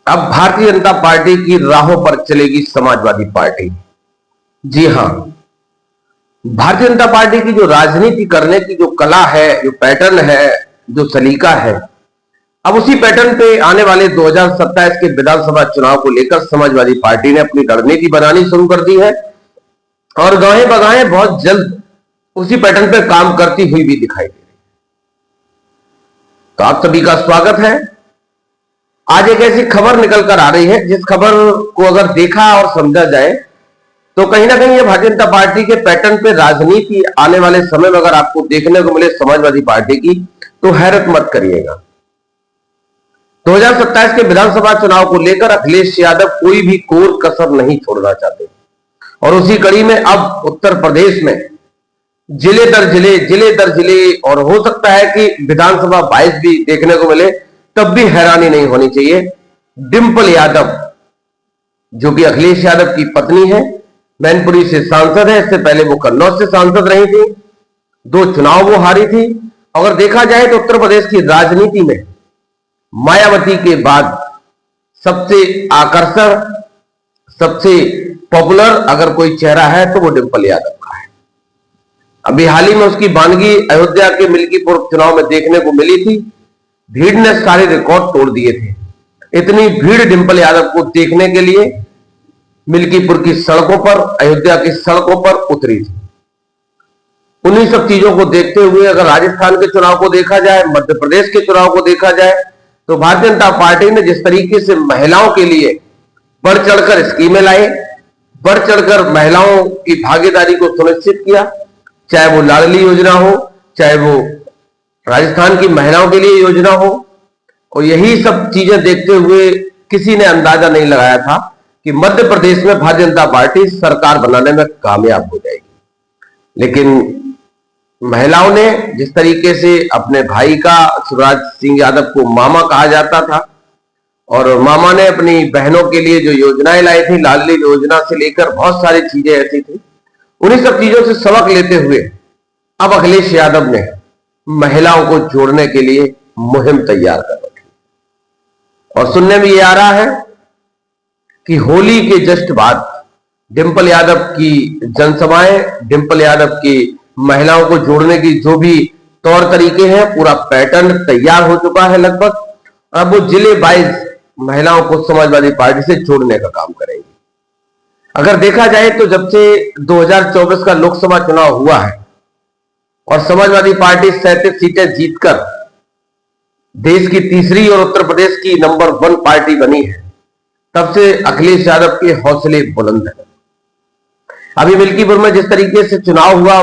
अब भारतीय जनता पार्टी की राहों पर चलेगी समाजवादी पार्टी। जी हां, भारतीय जनता पार्टी की जो राजनीति करने की जो कला है, जो पैटर्न है, जो सलीका है, अब उसी पैटर्न पे आने वाले 2027 के विधानसभा चुनाव को लेकर समाजवादी पार्टी ने अपनी रणनीति बनानी शुरू कर दी है और गाहें बगाहें बहुत जल्द उसी पैटर्न पे काम करती हुई भी दिखाई दे रही है। तो आप सभी का स्वागत है। आज एक ऐसी खबर निकल कर आ रही है जिस खबर को अगर देखा और समझा जाए तो कहीं ना कहीं ये भारतीय जनता पार्टी के पैटर्न पे राजनीति आने वाले समय में अगर आपको देखने को मिले समाजवादी पार्टी की, तो हैरत मत करिएगा। 2027 के विधानसभा चुनाव को लेकर अखिलेश यादव कोई भी कोर कसर नहीं छोड़ना चाहते और उसी कड़ी में अब उत्तर प्रदेश में जिले दर जिले और हो सकता है कि विधानसभा 22 भी देखने को मिले, तब भी हैरानी नहीं होनी चाहिए। डिंपल यादव जो कि अखिलेश यादव की पत्नी है, मैनपुरी से सांसद है, इससे पहले वो कन्नौज से सांसद रही थी, 2 चुनाव वो हारी थी। अगर देखा जाए तो उत्तर प्रदेश की राजनीति में मायावती के बाद सबसे आकर्षक, सबसे पॉपुलर अगर कोई चेहरा है तो वो डिंपल यादव का है। अभी हाल ही में उसकी बानगी अयोध्या के मिल्कीपुर चुनाव में देखने को मिली थी। भीड़ ने सारे रिकॉर्ड तोड़ दिए थे। इतनी भीड़ डिंपल यादव को देखने के लिए मिल्कीपुर की सड़कों पर, अयोध्या की सड़कों पर उतरी थी। उन्हीं सब चीजों को देखते हुए अगर राजस्थान के चुनाव को देखा जाए, मध्य प्रदेश के चुनाव को देखा जाए, तो भारतीय जनता पार्टी ने जिस तरीके से महिलाओं के लिए बढ़ चढ़कर स्कीमें लाई, बढ़ चढ़कर महिलाओं की भागीदारी को सुनिश्चित किया, चाहे वो लाडली योजना हो, चाहे वो राजस्थान की महिलाओं के लिए योजना हो, और यही सब चीजें देखते हुए किसी ने अंदाजा नहीं लगाया था कि मध्य प्रदेश में भारतीय जनता पार्टी सरकार बनाने में कामयाब हो जाएगी। लेकिन महिलाओं ने जिस तरीके से अपने भाई का, शिवराज सिंह यादव को मामा कहा जाता था, और मामा ने अपनी बहनों के लिए जो योजनाएं लाई थी, लाडली योजना से लेकर बहुत सारी चीजें ऐसी थी, उन्हीं सब चीजों से सबक लेते हुए अब अखिलेश यादव ने महिलाओं को जोड़ने के लिए मुहिम तैयार कर रखी। और सुनने में ये आ रहा है कि होली के जस्ट बाद डिंपल यादव की जनसभाएं, डिंपल यादव की महिलाओं को जोड़ने की जो भी तौर तरीके हैं, पूरा पैटर्न तैयार हो चुका है लगभग। अब वो जिले वाइज महिलाओं को समाजवादी पार्टी से जोड़ने का काम करेंगे। अगर देखा जाए तो जब से 2024 का लोकसभा चुनाव हुआ है और समाजवादी पार्टी 37 सीटें जीतकर देश की तीसरी और उत्तर प्रदेश की नंबर 1 पार्टी बनी है, तब से अखिलेश यादव के हौसले बुलंद हैं। अभी मिल्कीपुर में जिस तरीके से चुनाव हुआ,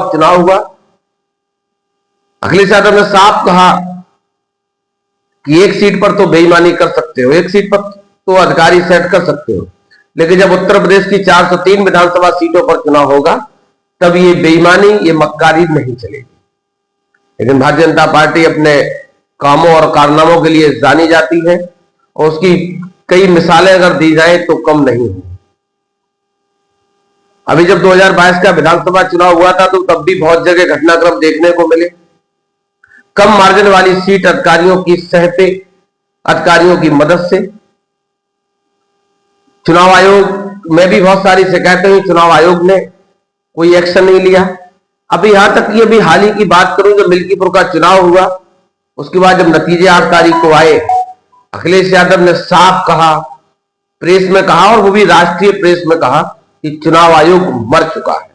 अखिलेश यादव ने साफ कहा कि एक सीट पर तो बेईमानी कर सकते हो, एक सीट पर तो अधिकारी सेट कर सकते हो, लेकिन जब उत्तर प्रदेश की 403 विधानसभा सीटों पर चुनाव होगा तब ये बेईमानी, ये मक्कारी नहीं चलेगी। लेकिन भारतीय जनता पार्टी अपने कामों और कारनामों के लिए जानी जाती है और उसकी कई मिसालें अगर दी जाए तो कम नहीं होगी। अभी जब 2022 का विधानसभा चुनाव हुआ था तो तब भी बहुत जगह घटनाक्रम देखने को मिले। कम मार्जिन वाली सीट अधिकारियों की सह पे, अधिकारियों की मदद से चुनाव आयोग में भी बहुत सारी शिकायतें हुई, चुनाव आयोग ने कोई एक्शन नहीं लिया। अभी यहां तक कि अभी हाल ही की बात करूं, जब मिल्कीपुर का चुनाव हुआ उसके बाद जब नतीजे 8 तारीख को आए, अखिलेश यादव ने साफ कहा, प्रेस में कहा, और वो भी राष्ट्रीय प्रेस में कहा कि चुनाव आयोग मर चुका है,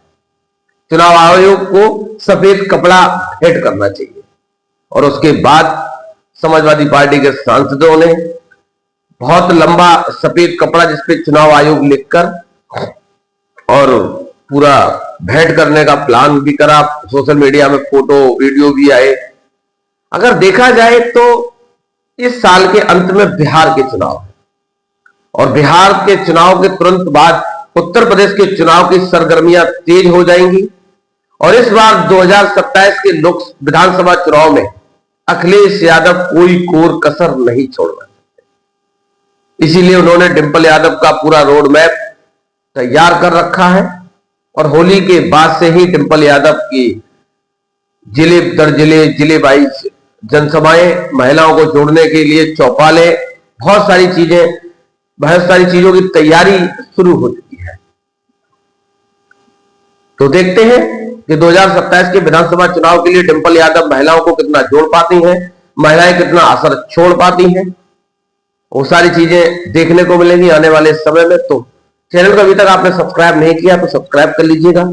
चुनाव आयोग को सफेद कपड़ा भेंट करना चाहिए। और उसके बाद समाजवादी पार्टी के सांसदों ने बहुत लंबा सफेद कपड़ा जिसपे चुनाव आयोग लिखकर और पूरा भेंट करने का प्लान भी करा। सोशल मीडिया में फोटो वीडियो भी आए। अगर देखा जाए तो इस साल के अंत में बिहार के चुनाव है और बिहार के चुनाव के तुरंत बाद उत्तर प्रदेश के चुनाव की सरगर्मियां तेज हो जाएंगी और इस बार 2027 के लोक विधानसभा चुनाव में अखिलेश यादव कोई कोर कसर नहीं छोड़ रहे। इसीलिए उन्होंने डिंपल यादव का पूरा रोड मैप तैयार कर रखा है और होली के बाद से ही डिंपल यादव की जिले दर जिले वाइज जनसभाएं, महिलाओं को जोड़ने के लिए चौपाले, बहुत सारी चीजें बहुत सारी चीजों की तैयारी शुरू हो चुकी है। तो देखते हैं कि 2027 के विधानसभा चुनाव के लिए डिंपल यादव महिलाओं को कितना जोड़ पाती हैं, महिलाएं कितना असर छोड़ पाती हैं, वो सारी चीजें देखने को मिलेंगी आने वाले समय में। तो चैनल को अभी तक आपने सब्सक्राइब नहीं किया तो सब्सक्राइब कर लीजिएगा।